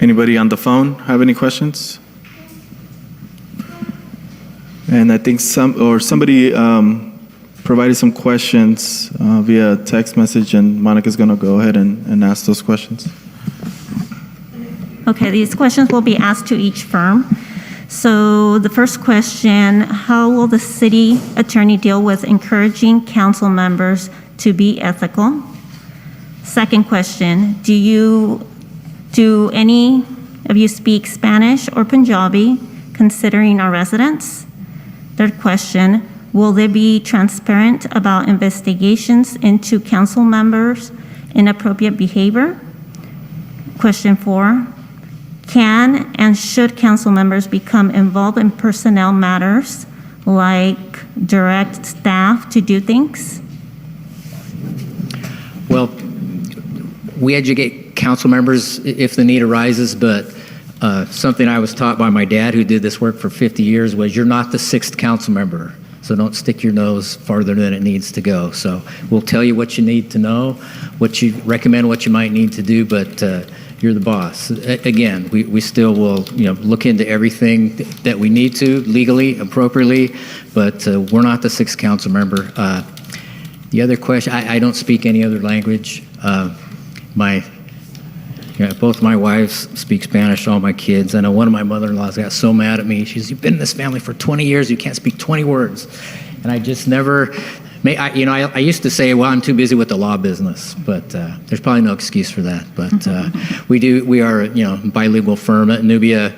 Anybody on the phone have any questions? And I think somebody provided some questions via text message, and Monica's going to go ahead and ask those questions. Okay, these questions will be asked to each firm. So the first question, how will the city attorney deal with encouraging council members to be ethical? Second question, do any of you speak Spanish or Punjabi, considering our residents? Third question, will there be transparent about investigations into council members' inappropriate behavior? Question 4, can and should council members become involved in personnel matters, like direct staff to do things? Well, we educate council members if the need arises, but something I was taught by my dad, who did this work for 50 years, was you're not the 6th council member, so don't stick your nose farther than it needs to go. So we'll tell you what you need to know, what you recommend, what you might need to do, but you're the boss. Again, we still will look into everything that we need to legally, appropriately, but we're not the 6th council member. The other question, I don't speak any other language. Both my wives speak Spanish, all my kids. I know one of my mother-in-laws got so mad at me. She's, you've been in this family for 20 years, you can't speak 20 words. And I just never, I used to say, well, I'm too busy with the law business, but there's probably no excuse for that. But we are a bilingual firm. Nubia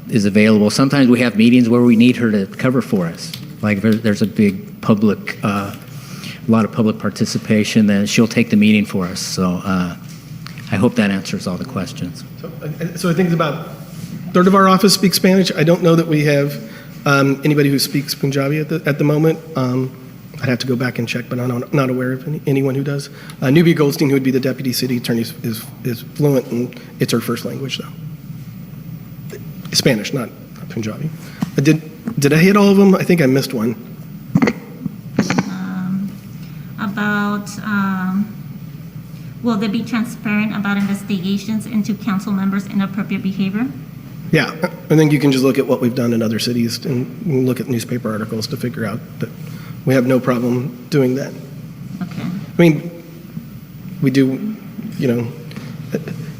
is available. Sometimes we have meetings where we need her to cover for us. Like there's a big public, a lot of public participation, then she'll take the meeting for us. So I hope that answers all the questions. So I think it's about a third of our office speaks Spanish. I don't know that we have anybody who speaks Punjabi at the moment. I'd have to go back and check, but I'm not aware of anyone who does. Nubia Goldstein, who would be the deputy city attorney, is fluent, and it's her first language, though. Spanish, not Punjabi. Did I hit all of them? I think I missed one. Will they be transparent about investigations into council members' inappropriate behavior? Yeah, I think you can just look at what we've done in other cities and look at newspaper articles to figure out that we have no problem doing that. Okay. I mean, we do,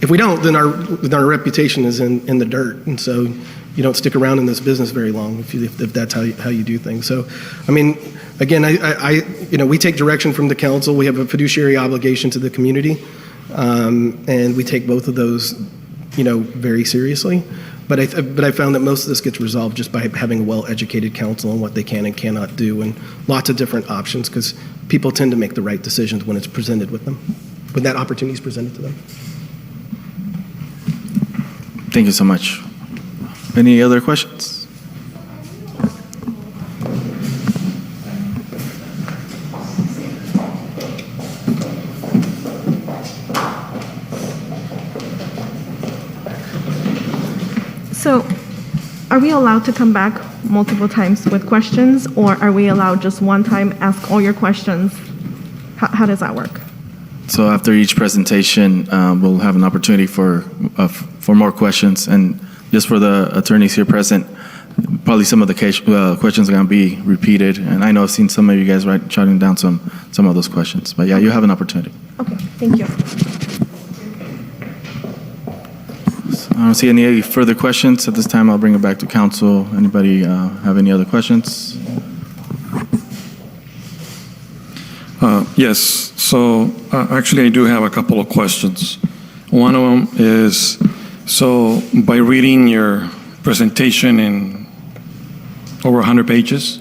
if we don't, then our reputation is in the dirt, and so you don't stick around in this business very long if that's how you do things. So, I mean, again, we take direction from the council. We have a fiduciary obligation to the community, and we take both of those, very seriously. But I found that most of this gets resolved just by having a well-educated council on what they can and cannot do, and lots of different options, because people tend to make the right decisions when it's presented with them, when that opportunity is presented to them. Thank you so much. Any other questions? So, are we allowed to come back multiple times with questions, or are we allowed just one time, ask all your questions? How does that work? So after each presentation, we'll have an opportunity for more questions, and just for the attorneys here present, probably some of the questions are going to be repeated, and I know I've seen some of you guys jotting down some of those questions, but yeah, you have an opportunity. Okay, thank you. I don't see any further questions at this time. I'll bring it back to council. Anybody have any other questions? Yes, so actually I do have a couple of questions. One of them is, so by reading your presentation in over 100 pages,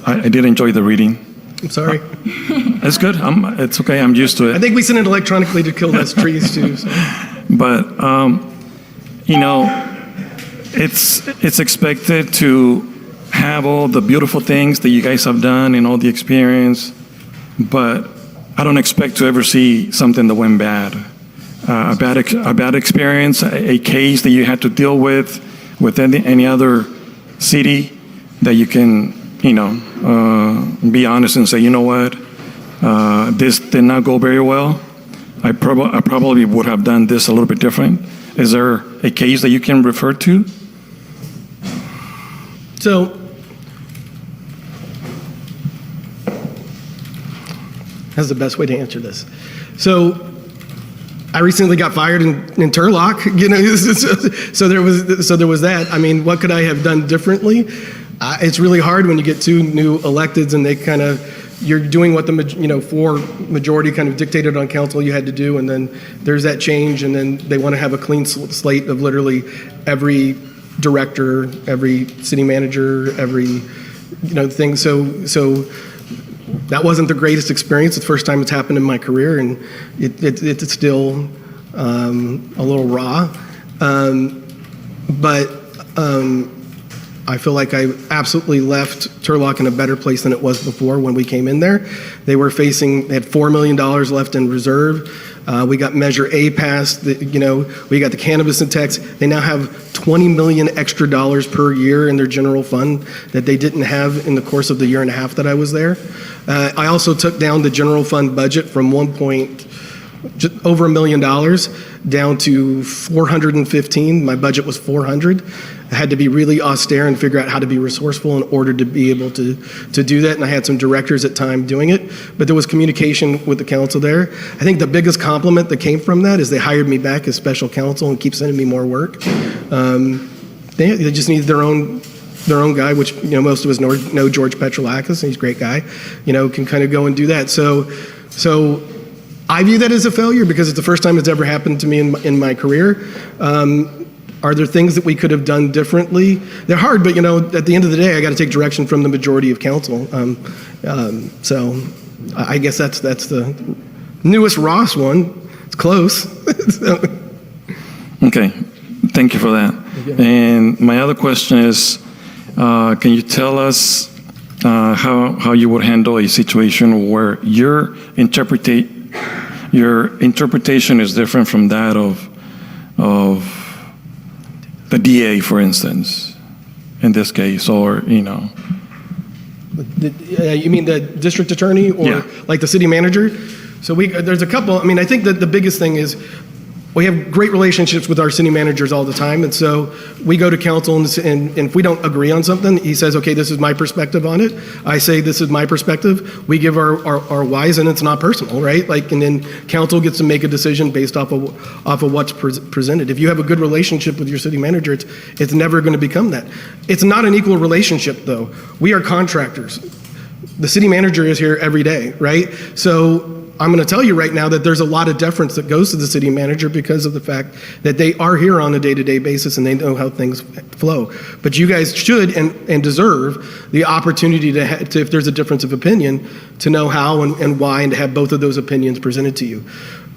I did enjoy the reading. I'm sorry. It's good. It's okay. I'm used to it. I think we sent it electronically to kill those trees too. So. But it's expected to have all the beautiful things that you guys have done and all the experience, but I don't expect to ever see something that went bad. A bad experience, a case that you had to deal with any other city that you can, be honest and say, you know what, this did not go very well. I probably would have done this a little bit different. Is there a case that you can refer to? So, that's the best way to answer this. So, I recently got fired in Turlock, you know, so there was that. I mean, what could I have done differently? It's really hard when you get two new electeds and they kind of, you're doing what the for majority kind of dictated on council you had to do, and then there's that change, and then they want to have a clean slate of literally every director, every city manager, every thing. So that wasn't the greatest experience. It's the first time it's happened in my career, and it's still a little raw. But I feel like I absolutely left Turlock in a better place than it was before when we came in there. They had $4 million left in reserve. We got Measure A passed. We got the cannabis and tax. They now have $20 million extra dollars per year in their general fund that they didn't have in the course of the year and a half that I was there. I also took down the general fund budget from just over $1 million down to 415. My budget was 400. I had to be really austere and figure out how to be resourceful in order to be able to do that. And I had some directors at time doing it, but there was communication with the council there. I think the biggest compliment that came from that is they hired me back as special counsel and keep sending me more work. They just needed their own guy, which most of us know George Petrolakis, and he's a great guy. Can kind of go and do that. So I view that as a failure because it's the first time it's ever happened to me in my career. Are there things that we could have done differently? They're hard, but at the end of the day, I got to take direction from the majority of council. So I guess that's the newest Ross one. It's close. Okay, thank you for that. And my other question is, can you tell us how you would handle a situation where your interpretation is different from that of the DA, for instance, in this case, or You mean the district attorney or like the city manager? So there's a couple. I mean, I think that the biggest thing is we have great relationships with our city managers all the time, and so we go to council, and if we don't agree on something, he says, okay, this is my perspective on it. I say, this is my perspective. We give our whys, and it's not personal, right? And then council gets to make a decision based off of what's presented. If you have a good relationship with your city manager, it's never going to become that. It's not an equal relationship, though. We are contractors. The city manager is here every day, right? So I'm going to tell you right now that there's a lot of deference that goes to the city manager because of the fact that they are here on a day-to-day basis and they know how things flow. But you guys should and deserve the opportunity to if there's a difference of opinion, to know how and why, and to have both of those opinions presented to you.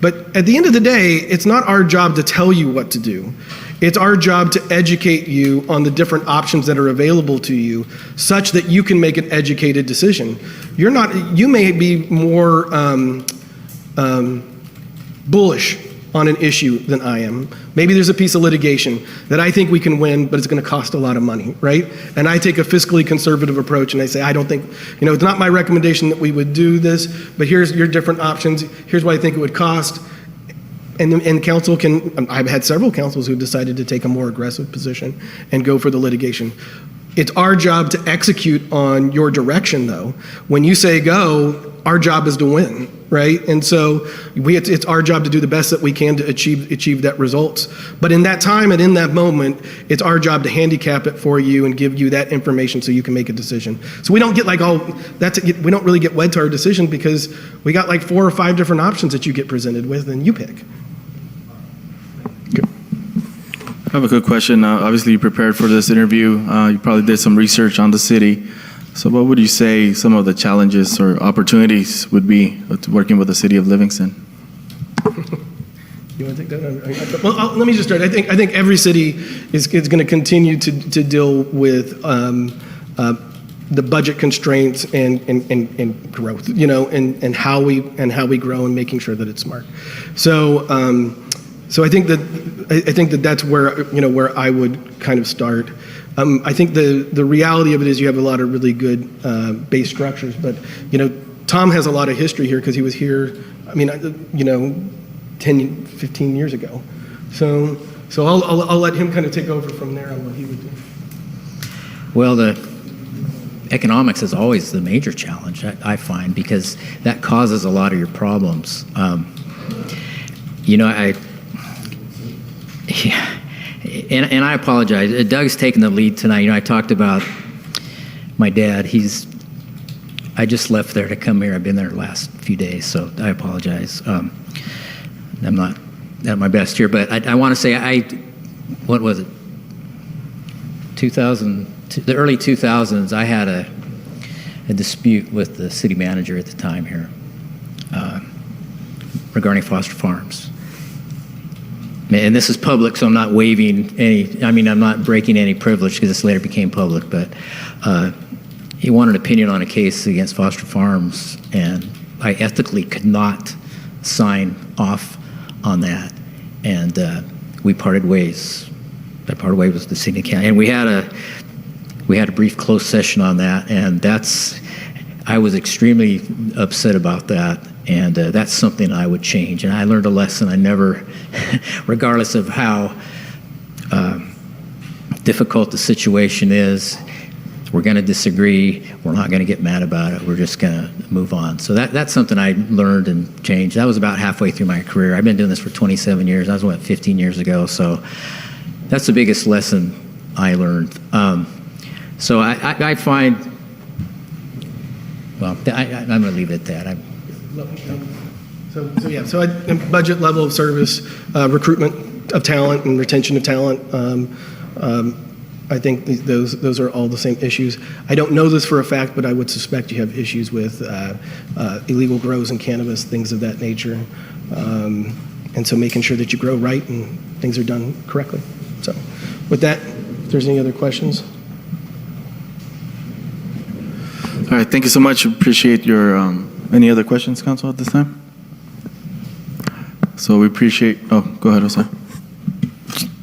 But at the end of the day, it's not our job to tell you what to do. It's our job to educate you on the different options that are available to you such that you can make an educated decision. You may be more bullish on an issue than I am. Maybe there's a piece of litigation that I think we can win, but it's going to cost a lot of money, right? And I take a fiscally conservative approach and I say, I don't think, it's not my recommendation that we would do this, but here's your different options. Here's what I think it would cost. And council I've had several councils who decided to take a more aggressive position and go for the litigation. It's our job to execute on your direction, though. When you say go, our job is to win, right? And so it's our job to do the best that we can to achieve that results. But in that time and in that moment, it's our job to handicap it for you and give you that information so you can make a decision. So we don't get we don't really get wed to our decision because we got 4 or 5 different options that you get presented with and you pick. I have a good question. Obviously, you prepared for this interview. You probably did some research on the city. So what would you say some of the challenges or opportunities would be to working with the city of Livingston? You want to take that? Well, let me just start. I think every city is going to continue to deal with the budget constraints and growth, and how we grow and making sure that it's smart. So I think that that's where I would kind of start. I think the reality of it is you have a lot of really good base structures, but Tom has a lot of history here because he was here. I mean, 10, 15 years ago. So I'll let him kind of take over from there on what he would do. Well, the economics is always the major challenge, I find, because that causes a lot of your problems. And I apologize. Doug's taken the lead tonight. I talked about my dad. I just left there to come here. I've been there the last few days, so I apologize. I'm not at my best here, but I want to say what was it? the early 2000s, I had a dispute with the city manager at the time here regarding foster farms. And this is public, so I'm not waiving I'm not breaking any privilege because this later became public, but he wanted an opinion on a case against foster farms, and I ethically could not sign off on that. And we parted ways. I parted ways with the city and county. And we had a brief closed session on that, and I was extremely upset about that. And that's something I would change. And I learned a lesson. I never, regardless of how difficult the situation is, we're going to disagree. We're not going to get mad about it. We're just going to move on. So that's something I learned and changed. That was about halfway through my career. I've been doing this for 27 years. That was 15 years ago. So that's the biggest lesson I learned. So I find, well, I'm going to leave it at that. So budget, level of service, recruitment of talent and retention of talent. I think those are all the same issues. I don't know this for a fact, but I would suspect you have issues with illegal grows and cannabis, things of that nature. And so making sure that you grow right and things are done correctly. So with that, if there's any other questions. All right, thank you so much. Appreciate your, any other questions, Council, at this time? So we appreciate, go ahead, Jose.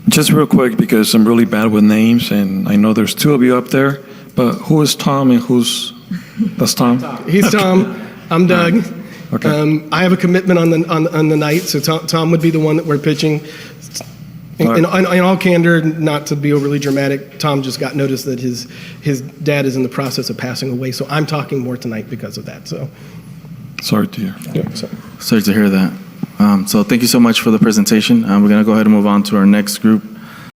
Just real quick, because I'm really bad with names, and I know there's two of you up there, but who is Tom and that's Tom? He's Tom, I'm Doug. Okay. I have a commitment on the night, so Tom would be the one that we're pitching. In all candor, not to be overly dramatic, Tom just got notice that his dad is in the process of passing away, so I'm talking more tonight because of that. So, Sorry to hear. yeah, Sorry to hear that. So thank you so much for the presentation. We're going to go ahead and move on to our next group.